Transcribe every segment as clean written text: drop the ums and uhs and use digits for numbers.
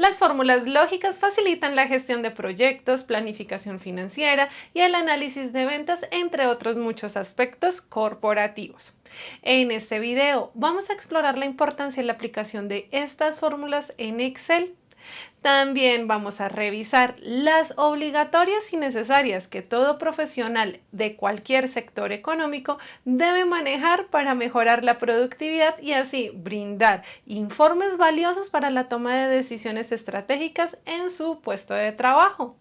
Las fórmulas lógicas facilitan la gestión de proyectos, planificación financiera y el análisis de ventas, entre otros muchos aspectos corporativos. En este video vamos a explorar la importancia y la aplicación de estas fórmulas en Excel. También vamos a revisar las obligatorias y necesarias que todo profesional de cualquier sector económico debe manejar para mejorar la productividad y así brindar informes valiosos para la toma de decisiones estratégicas en su puesto de trabajo.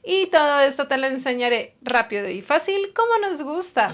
Y todo esto te lo enseñaré rápido y fácil como nos gusta.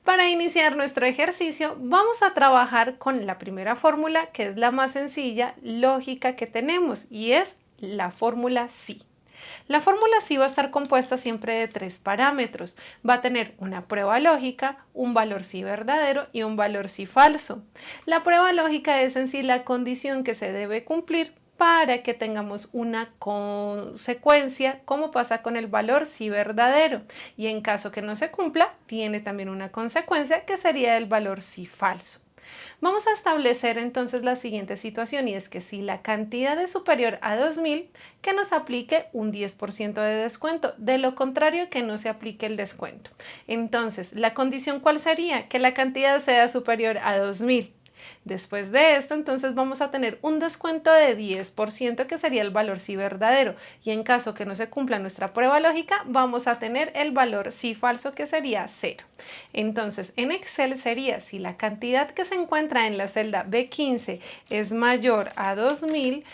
Para iniciar nuestro ejercicio, vamos a trabajar con la primera fórmula, que es la más sencilla, lógica que tenemos, y es la fórmula sí. La fórmula sí va a estar compuesta siempre de tres parámetros. Va a tener una prueba lógica, un valor sí verdadero y un valor sí falso. La prueba lógica es en sí la condición que se debe cumplir para que tengamos una consecuencia, como pasa con el valor sí verdadero. Y en caso que no se cumpla, tiene también una consecuencia que sería el valor sí falso. Vamos a establecer entonces la siguiente situación, y es que si la cantidad es superior a 2.000, que nos aplique un 10% de descuento, de lo contrario que no se aplique el descuento. Entonces, ¿la condición cuál sería? Que la cantidad sea superior a 2.000. Después de esto, entonces vamos a tener un descuento de 10%, que sería el valor sí verdadero, y en caso que no se cumpla nuestra prueba lógica, vamos a tener el valor sí falso, que sería 0. Entonces, en Excel sería, si la cantidad que se encuentra en la celda B15 es mayor a 2.000,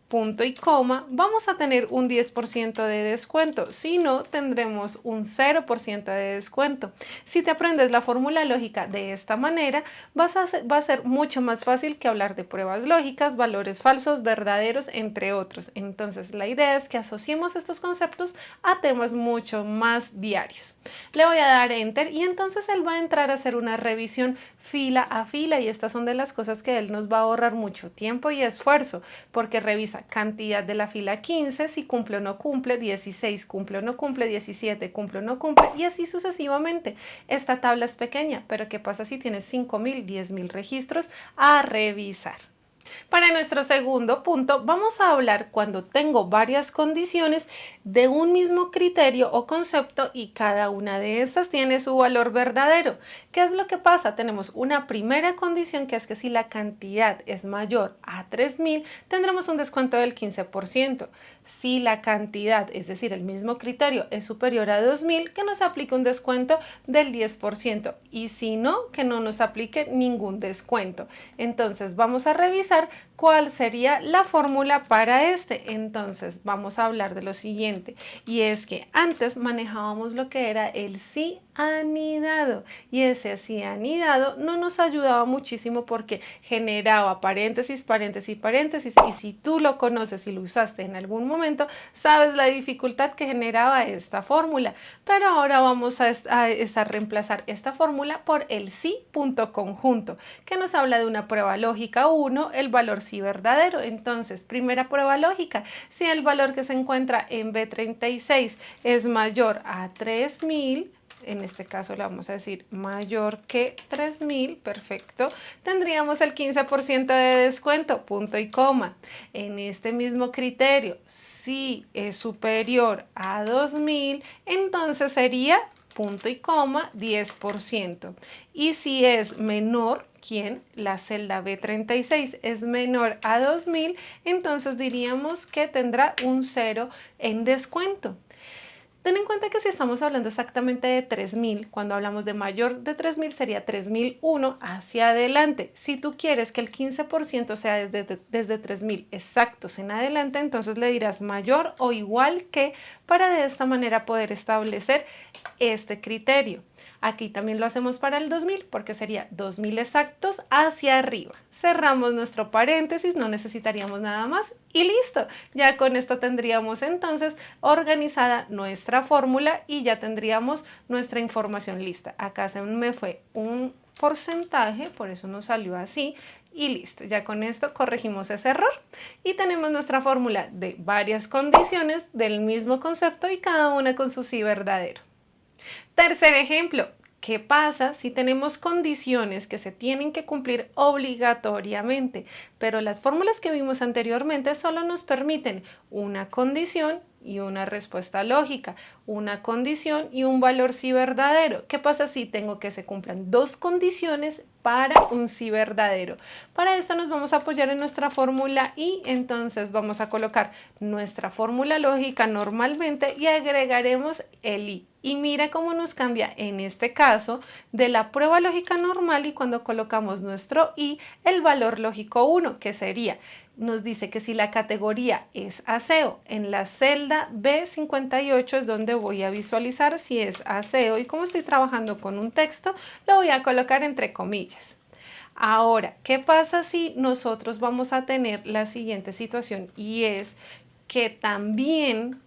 punto y coma, vamos a tener un 10% de descuento, si no tendremos un 0% de descuento. Si te aprendes la fórmula lógica de esta manera, va a ser mucho más fácil que hablar de pruebas lógicas, valores falsos, verdaderos, entre otros. Entonces la idea es que asociemos estos conceptos a temas mucho más diarios. Le voy a dar Enter y entonces él va a entrar a hacer una revisión fila a fila, y estas son de las cosas que él nos va a ahorrar mucho tiempo y esfuerzo, porque revisa cantidad de la fila 15, si cumple o no cumple, 16 cumple o no cumple, 17 cumple o no cumple, y así sucesivamente. Esta tabla es pequeña, pero ¿qué pasa si tienes 5.000, 10.000 registros a revisar? Para nuestro segundo punto, vamos a hablar cuando tengo varias condiciones de un mismo criterio o concepto y cada una de estas tiene su valor verdadero. ¿Qué es lo que pasa? Tenemos una primera condición, que es que si la cantidad es mayor a 3.000, tendremos un descuento del 15%. Si la cantidad, es decir, el mismo criterio, es superior a 2.000, que nos aplique un descuento del 10%. Y si no, que no nos aplique ningún descuento. Entonces vamos a revisar cuál sería la fórmula para este. Entonces vamos a hablar de lo siguiente, y es que antes manejábamos lo que era el sí anidado, y ese sí anidado no nos ayudaba muchísimo porque generaba paréntesis, paréntesis, paréntesis, y si tú lo conoces y lo usaste en algún momento, sabes la dificultad que generaba esta fórmula. Pero ahora vamos a reemplazar esta fórmula por el sí punto conjunto, que nos habla de una prueba lógica 1, el valor sí verdadero. Entonces, primera prueba lógica, si el valor que se encuentra en B36 es mayor a 3.000, en este caso le vamos a decir mayor que 3.000, perfecto, tendríamos el 15% de descuento, punto y coma. En este mismo criterio, si es superior a 2.000, entonces sería punto y coma 10%. Y si es menor, ¿quién? La celda B36 es menor a 2.000, entonces diríamos que tendrá un 0 en descuento. Ten en cuenta que si estamos hablando exactamente de 3.000, cuando hablamos de mayor de 3.000 sería 3.001 hacia adelante. Si tú quieres que el 15% sea desde 3.000 exactos en adelante, entonces le dirás mayor o igual que, para de esta manera poder establecer este criterio. Aquí también lo hacemos para el 2.000, porque sería 2.000 exactos hacia arriba. Cerramos nuestro paréntesis, no necesitaríamos nada más y listo. Ya con esto tendríamos entonces organizada nuestra fórmula y ya tendríamos nuestra información lista. Acá se me fue un porcentaje, por eso nos salió así, y listo. Ya con esto corregimos ese error y tenemos nuestra fórmula de varias condiciones del mismo concepto y cada una con su sí verdadero. Tercer ejemplo, ¿Qué pasa si tenemos condiciones que se tienen que cumplir obligatoriamente? Pero las fórmulas que vimos anteriormente solo nos permiten una condición y una respuesta lógica, una condición y un valor sí verdadero. ¿Qué pasa si tengo que se cumplan dos condiciones para un sí verdadero? Para esto nos vamos a apoyar en nuestra fórmula y entonces vamos a colocar nuestra fórmula lógica normalmente y agregaremos el i. Y mira cómo nos cambia en este caso de la prueba lógica normal y cuando colocamos nuestro i, el valor lógico 1, que sería, nos dice que si la categoría es aseo, en la celda B58 es donde voy a visualizar si es aseo y como estoy trabajando con un texto, lo voy a colocar entre comillas. Ahora, ¿qué pasa si nosotros vamos a tener la siguiente situación? Y es que también,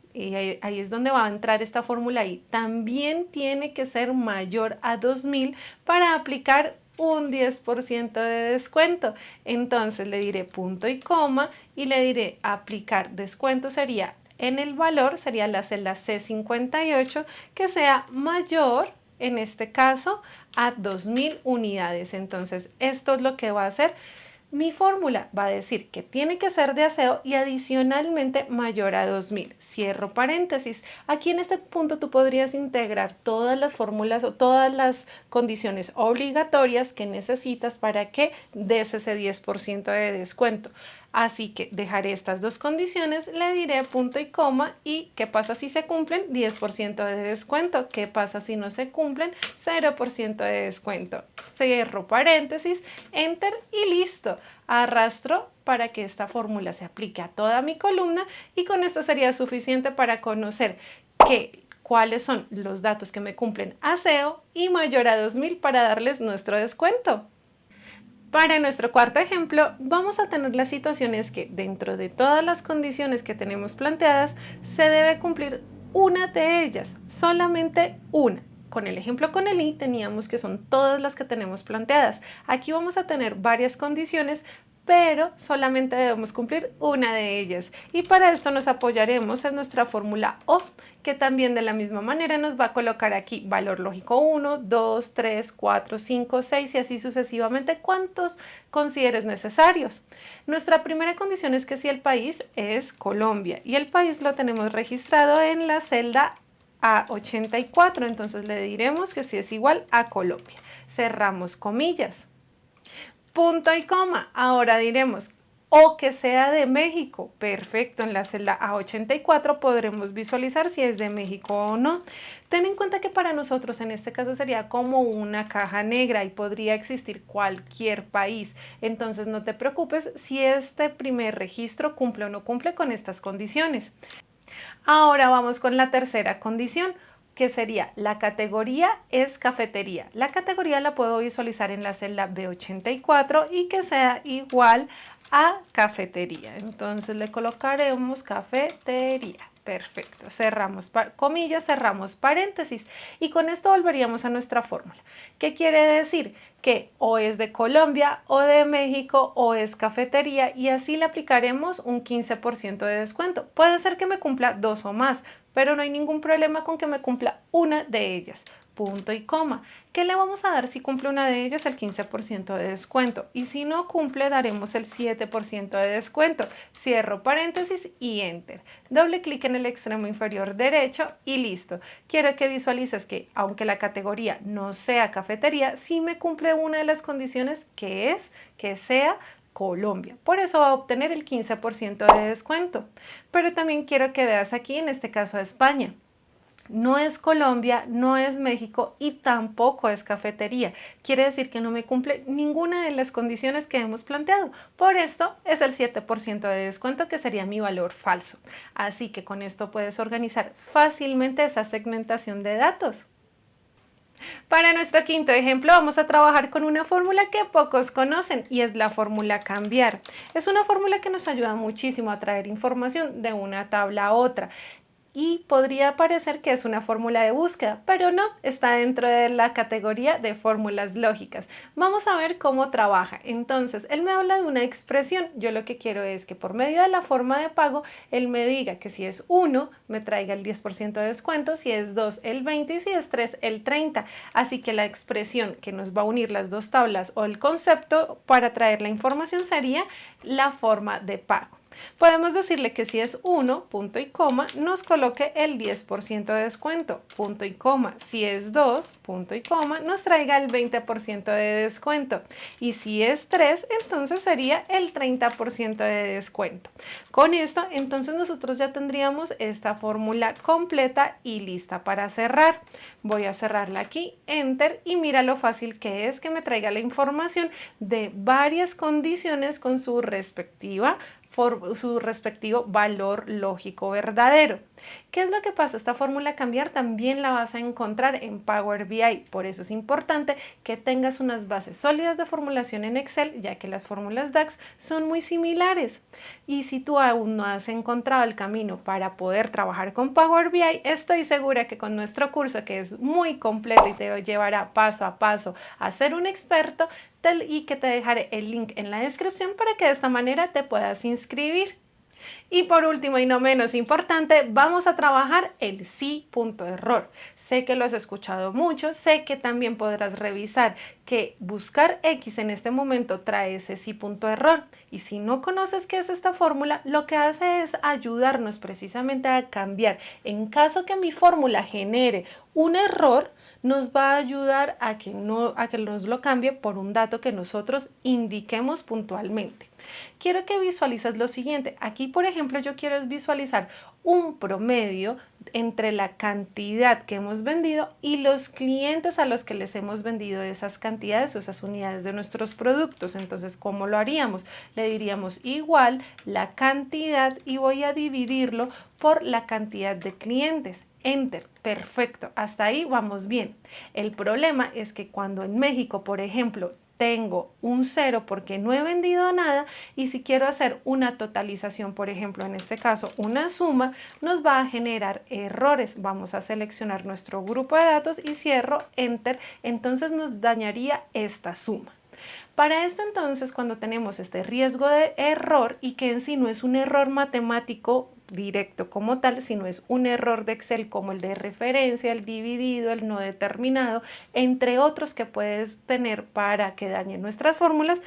ahí es donde va a entrar esta fórmula y también tiene que ser mayor a 2000 para aplicar un 10% de descuento. Entonces le diré punto y coma y le diré aplicar descuento sería en el valor, sería la celda C58 que sea mayor en este caso a 2000 unidades. Entonces esto es lo que va a hacer mi fórmula, va a decir que tiene que ser de aseo y adicionalmente mayor a 2000. Cierro paréntesis. Aquí en este punto tú podrías integrar todas las fórmulas o todas las condiciones obligatorias que necesitas para que des ese 10% de descuento. Así que dejaré estas dos condiciones, le diré punto y coma y ¿qué pasa si se cumplen? 10% de descuento. ¿Qué pasa si no se cumplen? 0% de descuento. Cierro paréntesis, enter y listo. Arrastro para que esta fórmula se aplique a toda mi columna y con esto sería suficiente para conocer cuáles son los datos que me cumplen aseo y mayor a 2000 para darles nuestro descuento. Para nuestro cuarto ejemplo, vamos a tener las situaciones que dentro de todas las condiciones que tenemos planteadas, se debe cumplir una de ellas, solamente una. Con el ejemplo con el i teníamos que son todas las que tenemos planteadas. Aquí vamos a tener varias condiciones, pero solamente debemos cumplir una de ellas. Y para esto nos apoyaremos en nuestra fórmula O, que también de la misma manera nos va a colocar aquí valor lógico 1, 2, 3, 4, 5, 6 y así sucesivamente cuantos consideres necesarios. Nuestra primera condición es que si el país es Colombia y el país lo tenemos registrado en la celda A84, entonces le diremos que si es igual a Colombia. Cerramos comillas. Punto y coma. Ahora diremos, o que sea de México. Perfecto, en la celda A84 podremos visualizar si es de México o no. Ten en cuenta que para nosotros en este caso sería como una caja negra y podría existir cualquier país. Entonces no te preocupes si este primer registro cumple o no cumple con estas condiciones. Ahora vamos con la tercera condición, que sería la categoría es cafetería. La categoría la puedo visualizar en la celda B84 y que sea igual a cafetería. Entonces le colocaremos cafetería. Perfecto, cerramos comillas, cerramos paréntesis y con esto volveríamos a nuestra fórmula. ¿Qué quiere decir? Que o es de Colombia o de México o es cafetería y así le aplicaremos un 15% de descuento. Puede ser que me cumpla dos o más, pero no hay ningún problema con que me cumpla una de ellas. Punto y coma. ¿Qué le vamos a dar si cumple una de ellas? El 15% de descuento. Y si no cumple, daremos el 7% de descuento. Cierro paréntesis y enter. Doble clic en el extremo inferior derecho y listo. Quiero que visualices que, aunque la categoría no sea cafetería, sí me cumple una de las condiciones que es que sea Colombia. Por eso va a obtener el 15% de descuento. Pero también quiero que veas aquí, en este caso, a España. No es Colombia, no es México y tampoco es cafetería. Quiere decir que no me cumple ninguna de las condiciones que hemos planteado. Por esto es el 7% de descuento que sería mi valor falso. Así que con esto puedes organizar fácilmente esa segmentación de datos. Para nuestro quinto ejemplo vamos a trabajar con una fórmula que pocos conocen y es la fórmula cambiar. Es una fórmula que nos ayuda muchísimo a traer información de una tabla a otra. y podría parecer que es una fórmula de búsqueda, pero no, está dentro de la categoría de fórmulas lógicas. Vamos a ver cómo trabaja. Entonces, él me habla de una expresión. Yo lo que quiero es que por medio de la forma de pago, él me diga que si es 1, me traiga el 10% de descuento, si es 2, el 20 y si es 3, el 30. Así que la expresión que nos va a unir las dos tablas o el concepto para traer la información sería la forma de pago. Podemos decirle que si es 1, punto y coma, nos coloque el 10% de descuento, punto y coma. Si es 2, punto y coma, nos traiga el 20% de descuento. Y si es 3, entonces sería el 30% de descuento. Con esto, entonces nosotros ya tendríamos esta fórmula completa y lista para cerrar. Voy a cerrarla aquí, Enter, y mira lo fácil que es que me traiga la información de varias condiciones con su respectivo valor lógico verdadero. ¿Qué es lo que pasa? Esta fórmula cambiar también la vas a encontrar en Power BI, por eso es importante que tengas unas bases sólidas de formulación en Excel, ya que las fórmulas DAX son muy similares. Y si tú aún no has encontrado el camino para poder trabajar con Power BI, estoy segura que con nuestro curso, que es muy completo y te llevará paso a paso a ser un experto, y que te dejaré el link en la descripción para que de esta manera te puedas inscribir. Y por último y no menos importante, vamos a trabajar el sí punto error. Sé que lo has escuchado mucho, sé que también podrás revisar que buscar X en este momento trae ese sí punto error. Y si no conoces qué es esta fórmula, lo que hace es ayudarnos precisamente a cambiar. En caso que mi fórmula genere un error, nos va a ayudar a que nos lo cambie por un dato que nosotros indiquemos puntualmente. Quiero que visualices lo siguiente. Aquí, por ejemplo, yo quiero visualizar un promedio entre la cantidad que hemos vendido y los clientes a los que les hemos vendido esas cantidades o esas unidades de nuestros productos. Entonces, ¿cómo lo haríamos? Le diríamos igual la cantidad y voy a dividirlo por la cantidad de clientes. Enter, perfecto, hasta ahí vamos bien. El problema es que cuando en México, por ejemplo, tengo un 0 porque no he vendido nada y si quiero hacer una totalización, por ejemplo, en este caso una suma, nos va a generar errores. Vamos a seleccionar nuestro grupo de datos y cierro Enter, entonces nos dañaría esta suma. Para esto entonces, cuando tenemos este riesgo de error y que en sí no es un error matemático directo como tal, sino es un error de Excel como el de referencia, el dividido, el no determinado, entre otros que puedes tener para que dañen nuestras fórmulas,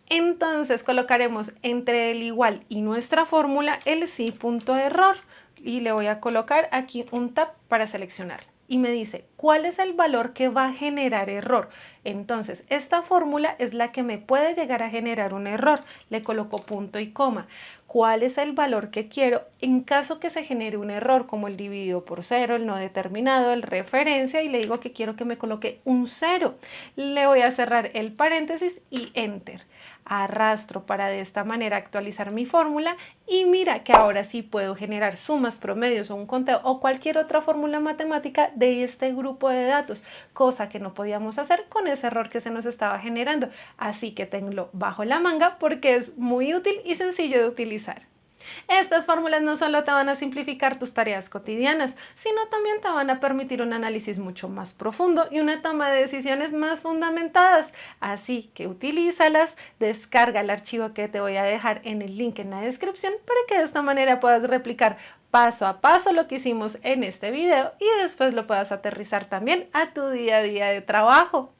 entonces colocaremos entre el igual y nuestra fórmula el sí punto error y le voy a colocar aquí un tab para seleccionar. Y me dice, ¿cuál es el valor que va a generar error? Entonces, esta fórmula es la que me puede llegar a generar un error. Le coloco punto y coma. ¿Cuál es el valor que quiero en caso que se genere un error como el dividido por 0, el no determinado, el referencia? Y le digo que quiero que me coloque un 0. Le voy a cerrar el paréntesis y Enter. Arrastro para de esta manera actualizar mi fórmula y mira que ahora sí puedo generar sumas, promedios o un conteo o cualquier otra fórmula matemática de este grupo de datos, cosa que no podíamos hacer con ese error que se nos estaba generando. Así que tenlo bajo la manga porque es muy útil y sencillo de utilizar. Estas fórmulas no solo te van a simplificar tus tareas cotidianas, sino también te van a permitir un análisis mucho más profundo y una toma de decisiones más fundamentadas. Así que utilízalas, descarga el archivo que te voy a dejar en el link en la descripción para que de esta manera puedas replicar paso a paso lo que hicimos en este video y después lo puedas aterrizar también a tu día a día de trabajo.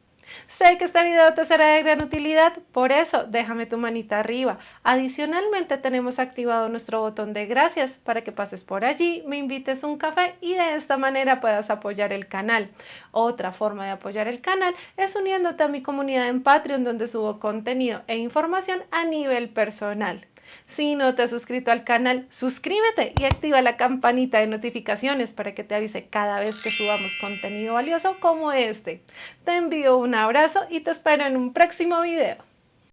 Sé que este video te será de gran utilidad, por eso déjame tu manita arriba. Adicionalmente tenemos activado nuestro botón de gracias para que pases por allí, me invites un café y de esta manera puedas apoyar el canal. Otra forma de apoyar el canal es uniéndote a mi comunidad en Patreon donde subo contenido e información a nivel personal. Si no te has suscrito al canal, suscríbete y activa la campanita de notificaciones para que te avise cada vez que subamos contenido valioso como este. Te envío un abrazo y te espero en un próximo video.